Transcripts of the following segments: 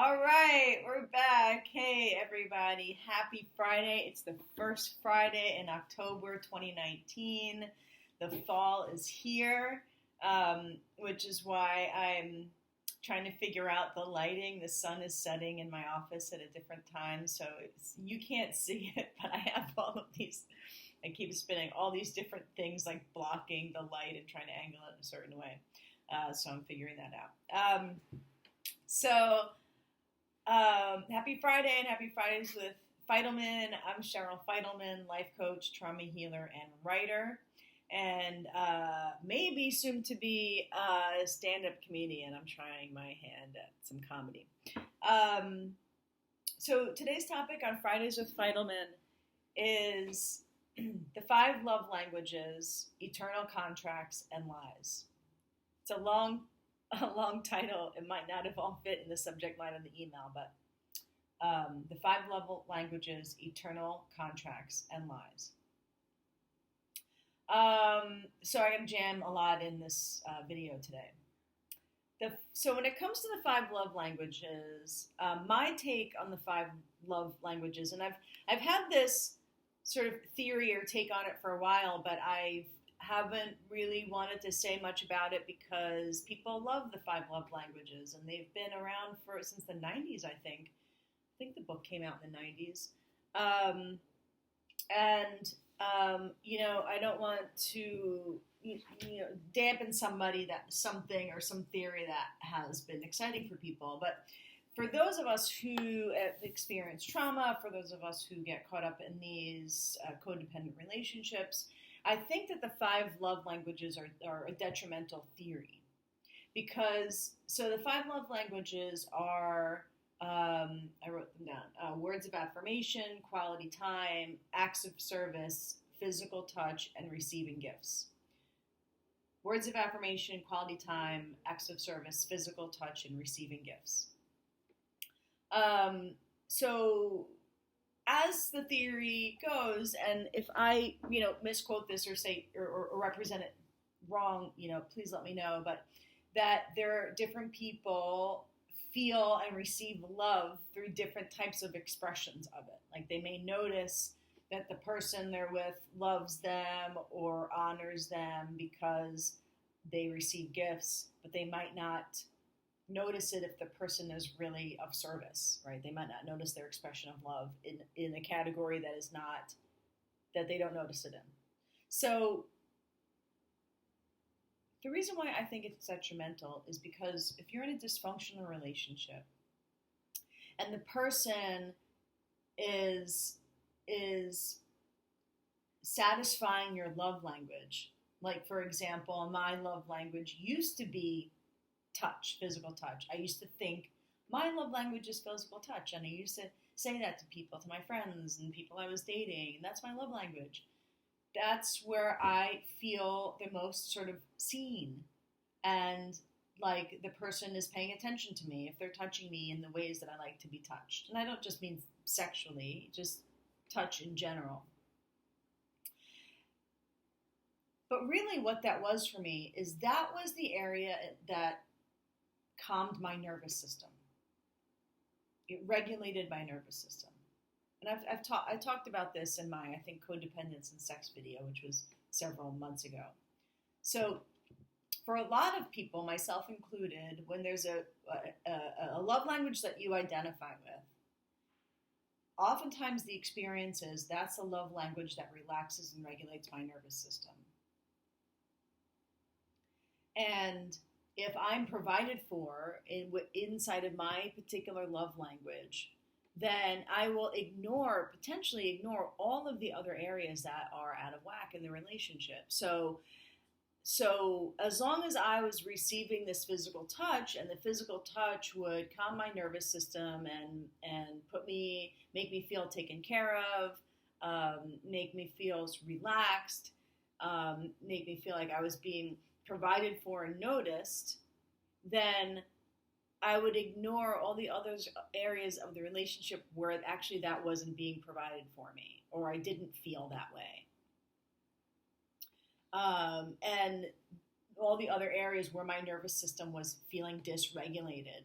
All right, we're back. Hey, everybody. Happy Friday. It's the first Friday in October 2019. The fall is here, which is why I'm trying to figure out the lighting. The sun is setting in my office at a different time, so you can't see it, but I have all of these. I keep spinning all these different things like blocking the light and trying to angle it in a certain way. So I'm figuring that out. Happy Friday and happy Fridays with Fidelman. I'm Cheryl Fidelman, life coach, trauma healer, and writer, and maybe soon to be a stand-up comedian. I'm trying my hand at some comedy. So today's topic on Fridays with Fidelman is the 5 love languages, eternal contracts, and lies. It's a long title. It might not have all fit in the subject line of the email, but the 5 love languages, eternal contracts, and lies. So I'm going to jam a lot in this video today. So when it comes to the 5 love languages, my take on the 5 love languages, and I've had this sort of theory or take on it for a while, but I haven't really wanted to say much about it because people love the 5 love languages, and they've been around since the 90s, I think. I think the book came out in the 90s. I don't want to dampen something or some theory that has been exciting for people, but for those of us who have experienced trauma, for those of us who get caught up in these codependent relationships, I think that the 5 love languages are a detrimental theory. So the 5 love languages are, I wrote them down, words of affirmation, quality time, acts of service, physical touch, and receiving gifts. Words of affirmation, quality time, acts of service, physical touch, and receiving gifts. So as the theory goes, and if I, misquote this or say or represent it wrong, please let me know. But that there are different people feel and receive love through different types of expressions of it. Like they may notice that the person they're with loves them or honors them because they receive gifts, but they might not notice it if the person is really of service, right? They might not notice their expression of love in a category that they don't notice it in. So the reason why I think it's detrimental is because if you're in a dysfunctional relationship and the person is satisfying your love language, like for example, my love language used to be touch, physical touch. I used to think my love language is physical touch, and I used to say that to people, to my friends and people I was dating, and that's my love language. That's where I feel the most sort of seen, and like the person is paying attention to me if they're touching me in the ways that I like to be touched. And I don't just mean sexually, just touch in general. But really what that was for me is that was the area that calmed my nervous system. It regulated my nervous system. And I talked about this in my, I think, codependence and sex video, which was several months ago. So for a lot of people, myself included, when there's a love language that you identify with, oftentimes the experience is that's a love language that relaxes and regulates my nervous system. And if I'm provided for inside of my particular love language, then I will potentially ignore all of the other areas that are out of whack in the relationship. So as long as I was receiving this physical touch, and the physical touch would calm my nervous system and make me feel taken care of, make me feel relaxed, make me feel like I was being provided for and noticed, then I would ignore all the other areas of the relationship where actually that wasn't being provided for me, or I didn't feel that way. And all the other areas where my nervous system was feeling dysregulated.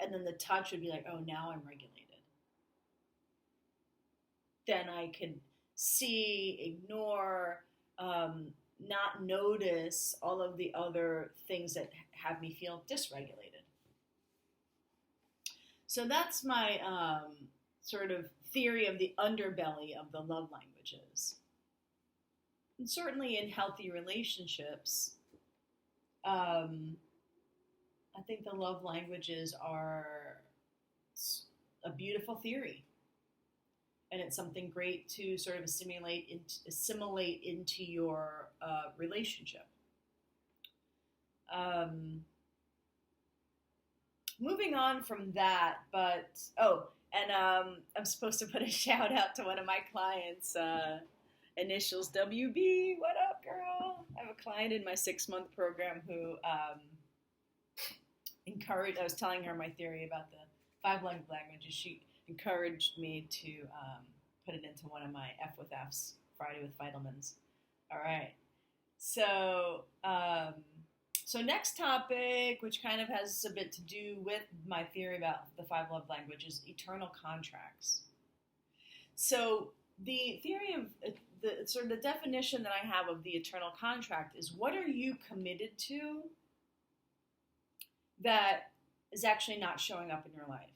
and then the touch would be like, oh, now I'm regulated. Then I could see, ignore, not notice all of the other things that have me feel dysregulated. So that's my sort of theory of the underbelly of the love languages. And certainly in healthy relationships, I think the love languages are a beautiful theory. And it's something great to sort of assimilate into your relationship. Moving on from that, I'm supposed to put a shout out to one of my clients, initials WB. What up, girl? I have a client in my 6-month program who I was telling her my theory about the 5 love languages. She encouraged me to put it into one of my F with Fs, Friday with Fidelmans. All right. So next topic, which kind of has a bit to do with my theory about the 5 love languages, eternal contracts. So the theory of the sort of the definition that I have of the eternal contract is, what are you committed to that is actually not showing up in your life?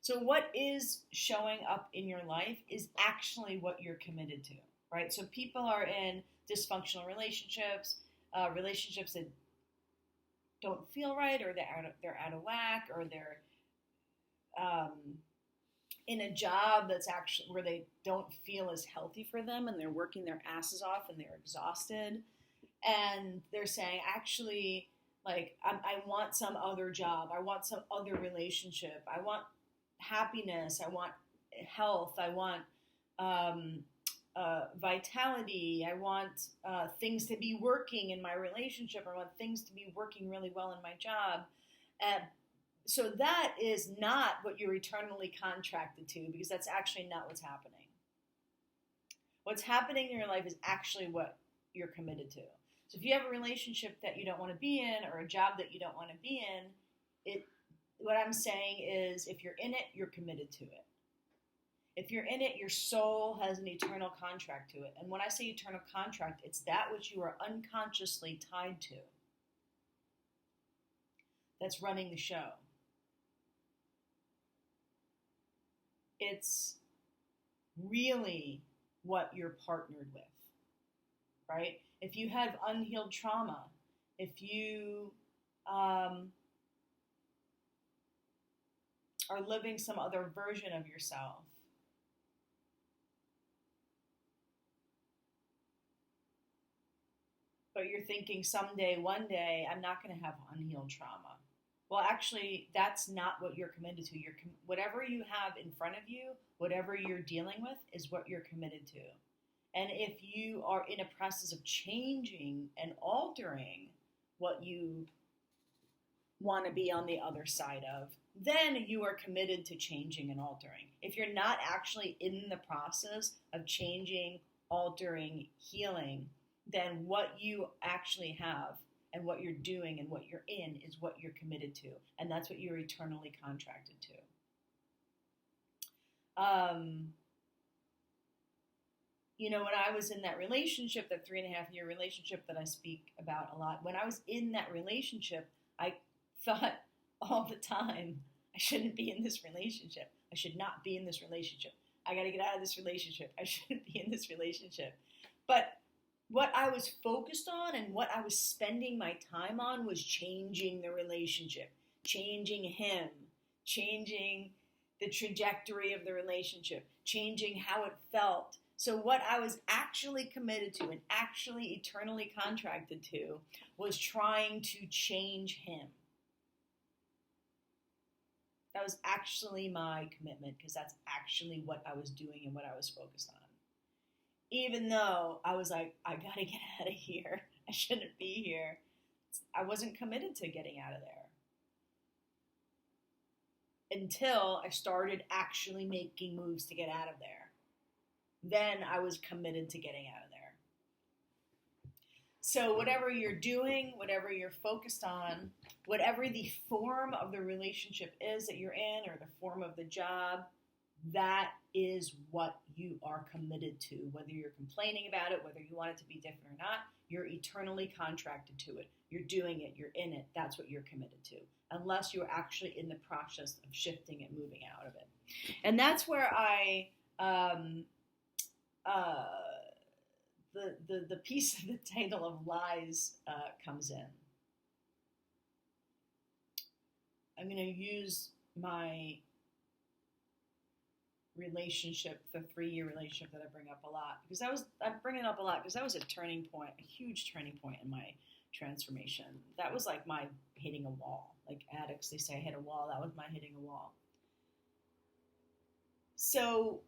So what is showing up in your life is actually what you're committed to, right? So people are in dysfunctional relationships, relationships that don't feel right, or they're out of whack, or they're in a job that's actually where they don't feel as healthy for them, and they're working their asses off and they're exhausted, and they're saying, actually, like, I want some other job, I want some other relationship, I want happiness, I want health, I want vitality, I want things to be working in my relationship, I want things to be working really well in my job. So that is not what you're eternally contracted to, because that's actually not what's happening. What's happening in your life is actually what you're committed to. So if you have a relationship that you don't want to be in, or a job that you don't want to be in, what I'm saying is, if you're in it, you're committed to it. If you're in it, your soul has an eternal contract to it. And when I say eternal contract, it's that which you are unconsciously tied to that's running the show. It's really what you're partnered with, right? If you have unhealed trauma, if you are living some other version of yourself, but you're thinking someday, one day, I'm not going to have unhealed trauma. Well, actually, that's not what you're committed to. Whatever you have in front of you, whatever you're dealing with, is what you're committed to. And if you are in a process of changing and altering what you want to be on the other side of, then you are committed to changing and altering. If you're not actually in the process of changing, altering, healing, then what you actually have and what you're doing and what you're in is what you're committed to. And that's what you're eternally contracted to. When I was in that relationship, that 3.5-year relationship that I speak about a lot, when I was in that relationship, I thought all the time, I shouldn't be in this relationship. I should not be in this relationship. I got to get out of this relationship. I shouldn't be in this relationship. But what I was focused on and what I was spending my time on was changing the relationship, changing him, changing the trajectory of the relationship, changing how it felt. So what I was actually committed to and actually eternally contracted to was trying to change him. That was actually my commitment, because that's actually what I was doing and what I was focused on. Even though I was like, I gotta get out of here. I shouldn't be here. I wasn't committed to getting out of there. Until I started actually making moves to get out of there. Then I was committed to getting out of there. So, whatever you're doing, whatever you're focused on, whatever the form of the relationship is that you're in or the form of the job, that is what you are committed to. Whether you're complaining about it, whether you want it to be different or not, you're eternally contracted to it. You're doing it, you're in it. That's what you're committed to, unless you're actually in the process of shifting and moving out of it. And that's where uh, the piece of the title of lies comes in. I'm going to use my relationship, the 3-year relationship that I bring up a lot, because I bring it up a lot because that was a turning point, a huge turning point in my transformation. That was like my hitting a wall. Like addicts, they say I hit a wall. That was my hitting a wall. So,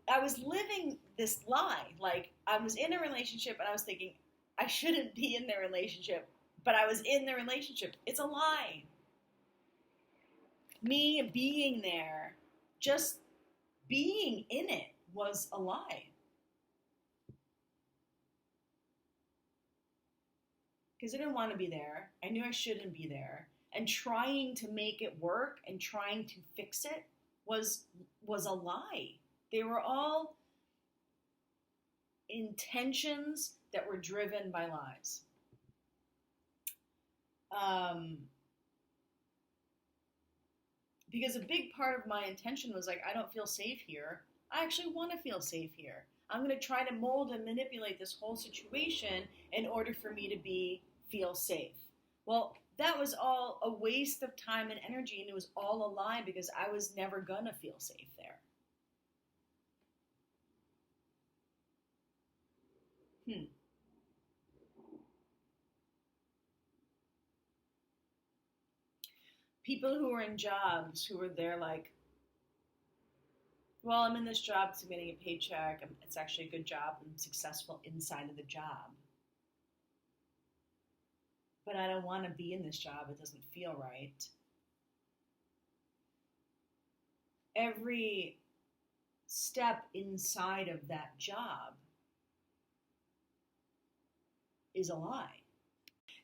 I was living this lie. Like I was in a relationship and I was thinking I shouldn't be in the relationship, but I was in the relationship. It's a lie. Me being there, just being in it was a lie. Because I didn't want to be there. I knew I shouldn't be there. And trying to make it work and trying to fix it was a lie. They were all intentions that were driven by lies. Because a big part of my intention was like, I don't feel safe here. I actually want to feel safe here. I'm going to try to mold and manipulate this whole situation in order for me to feel safe. Well, that was all a waste of time and energy, and it was all a lie because I was never going to feel safe there. People who are in jobs who are there like, well, I'm in this job because I'm getting a paycheck. It's actually a good job. I'm successful inside of the job. But I don't want to be in this job. It doesn't feel right. Every step inside of that job is a lie.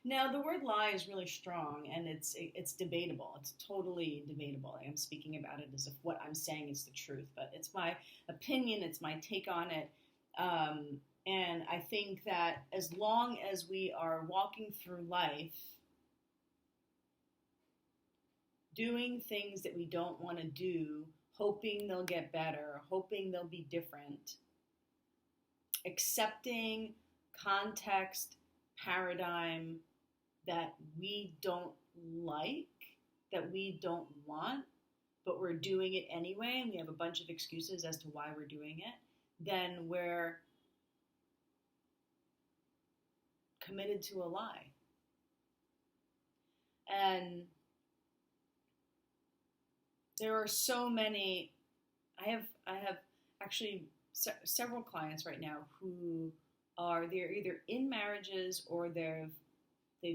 Now, the word lie is really strong, and it's debatable. It's totally debatable. I'm speaking about it as if what I'm saying is the truth, but it's my opinion. It's my take on it. And I think that as long as we are walking through life doing things that we don't want to do, hoping they'll get better, hoping they'll be different, accepting context, paradigm that we don't like, that we don't want, but we're doing it anyway, and we have a bunch of excuses as to why we're doing it, then we're committed to a lie. And there are so many. I have actually several clients right now who they're either in marriages or they've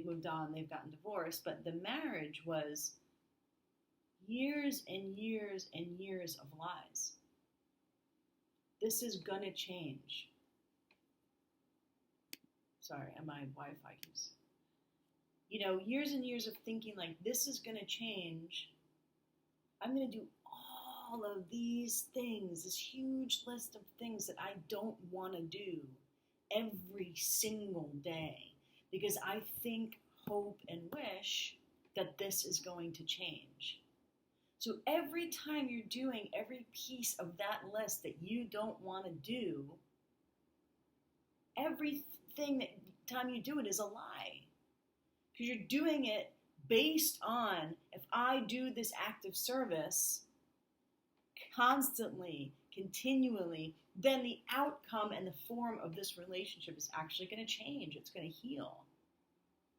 moved on, they've gotten divorced, but the marriage was years and years and years of lies. This is gonna change. Sorry, my Wi-Fi keeps. Years and years of thinking like this is gonna change. I'm gonna do all of these things, this huge list of things that I don't want to do every single day because I think, hope, and wish that this is going to change. So every time you're doing every piece of that list that you don't want to do, everything that time you do it is a lie. Because you're doing it based on, if I do this act of service constantly, continually, then the outcome and the form of this relationship is actually going to change. It's going to heal.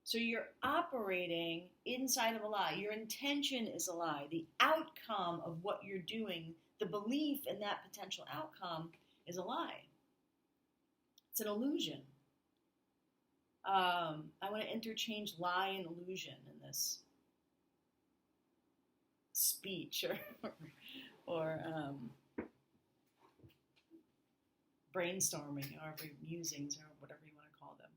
So you're operating inside of a lie. Your intention is a lie. The outcome of what you're doing, the belief in that potential outcome is a lie. It's an illusion. I want to interchange lie and illusion in this speech or brainstorming or musings or whatever you want to call them.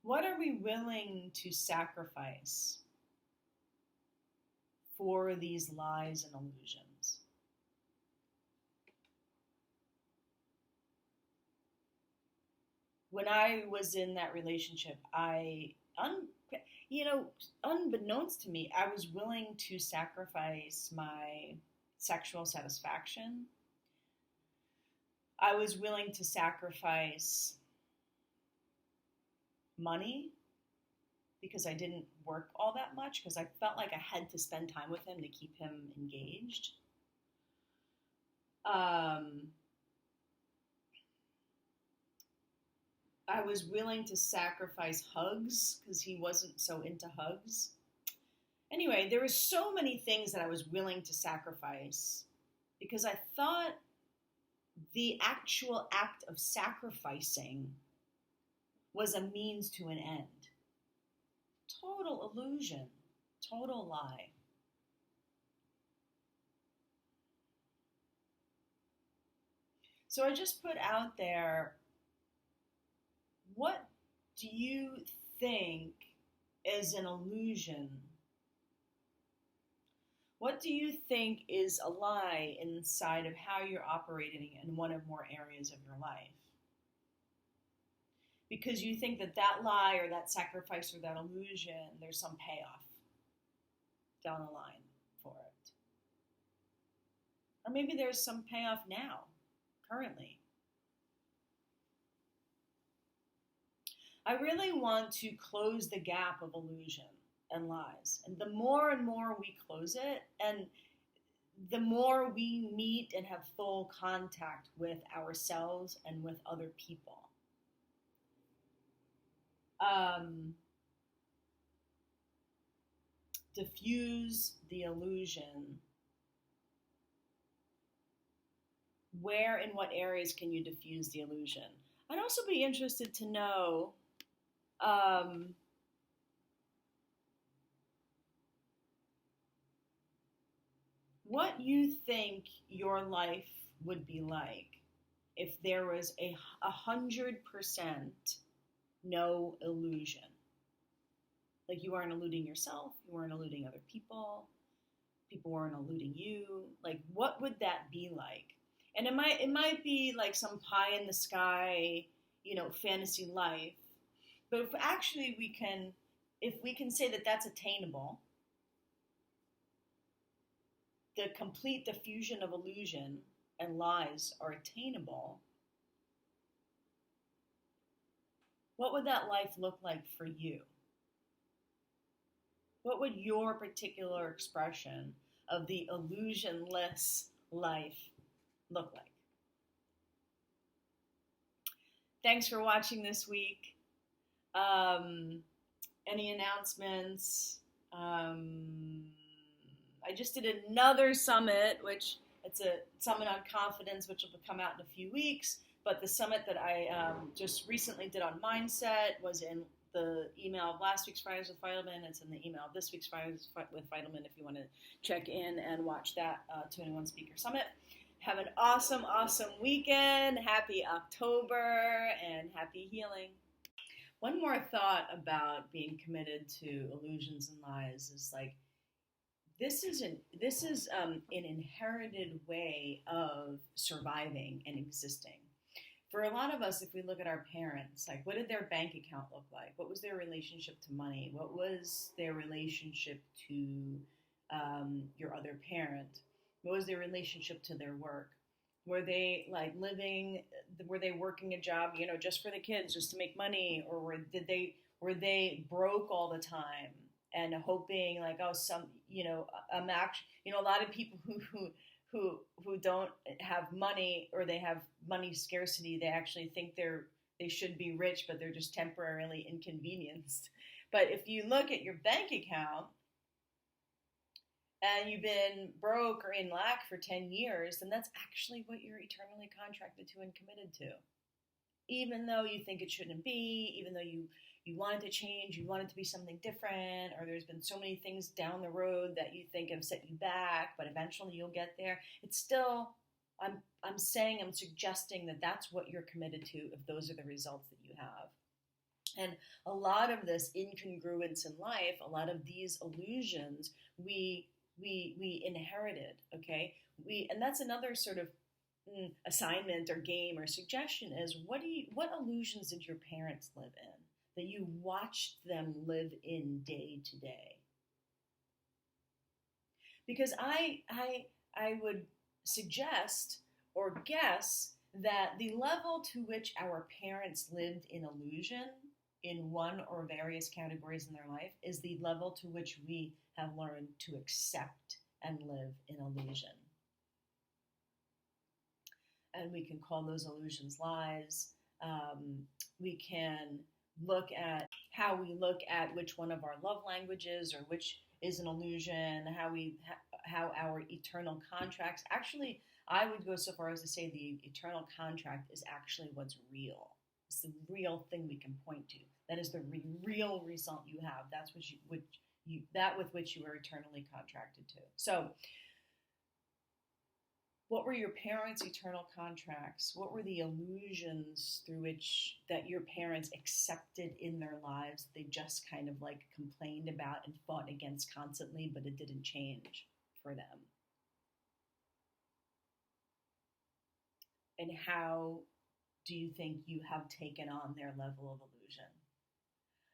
What are we willing to sacrifice for these lies and illusions? When I was in that relationship, unbeknownst to me, I was willing to sacrifice my sexual satisfaction. I was willing to sacrifice money because I didn't work all that much because I felt like I had to spend time with him to keep him engaged. I was willing to sacrifice hugs because he wasn't so into hugs. Anyway, there were so many things that I was willing to sacrifice because I thought the actual act of sacrificing was a means to an end. Total illusion, total lie. So I just put out there, what do you think is an illusion? What do you think is a lie inside of how you're operating in one or more areas of your life? Because you think that that lie or that sacrifice or that illusion, there's some payoff down the line for it. Or maybe there's some payoff now, currently. I really want to close the gap of illusion and lies. And the more and more we close it, and the more we meet and have full contact with ourselves and with other people. Diffuse the illusion. Where and what areas can you diffuse the illusion? I'd also be interested to know what you think your life would be like if there was 100% no illusion. Like you weren't eluding yourself, you weren't eluding other people, people weren't eluding you. Like what would that be like? And it might be like some pie in the sky, fantasy life. But if actually if we can say that that's attainable, the complete diffusion of illusion and lies are attainable, what would that life look like for you? What would your particular expression of the illusionless life look like? Thanks for watching this week. Any announcements? I just did another summit, which it's a summit on confidence, which will come out in a few weeks. But the summit that I just recently did on mindset was in the email of last week's Fridays with Fidelman. It's in the email of this week's Fridays with Fidelman if you want to check in and watch that 2-in-1 Speaker Summit. Have an awesome, awesome weekend. Happy October and happy healing. One more thought about being committed to illusions and lies is like, this is an inherited way of surviving and existing. For a lot of us, if we look at our parents, like what did their bank account look like? What was their relationship to money? What was their relationship to your other parent? What was their relationship to their work? Were they were they working a job, just for the kids, just to make money? Or were they broke all the time and hoping like, a lot of people who don't have money or they have money scarcity, they actually think they should be rich, but they're just temporarily inconvenienced. But if you look at your bank account and you've been broke or in lack for 10 years, then that's actually what you're eternally contracted to and committed to. Even though you think it shouldn't be, even though you want it to change, you want it to be something different, or there's been so many things down the road that you think have set you back, but eventually you'll get there. It's still, I'm suggesting that that's what you're committed to if those are the results that you have. And a lot of this incongruence in life, a lot of these illusions, we inherited. Okay, and that's another sort of assignment or game or suggestion is what illusions did your parents live in that you watched them live in day to day? Because I would suggest or guess that the level to which our parents lived in illusion in one or various categories in their life is the level to which we have learned to accept and live in illusion. And we can call those illusions lies. We can look at how we look at which one of our love languages or which is an illusion, how our eternal contracts. Actually, I would go so far as to say the eternal contract is actually what's real. It's the real thing we can point to. That is the real result you have. That's that with which you are eternally contracted to. So, what were your parents' eternal contracts? What were the illusions through which that your parents accepted in their lives? They just kind of like complained about and fought against constantly, but it didn't change for them. And how do you think you have taken on their level of illusion?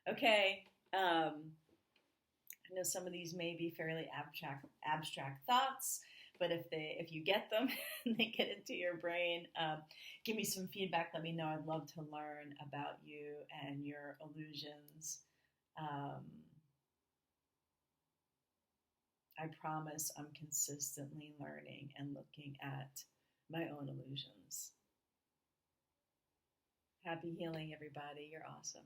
Okay, I know some of these may be fairly abstract thoughts, but if you get them and they get into your brain, give me some feedback. Let me know. I'd love to learn about you and your illusions. I promise I'm consistently learning and looking at my own illusions. Happy healing, everybody. You're awesome.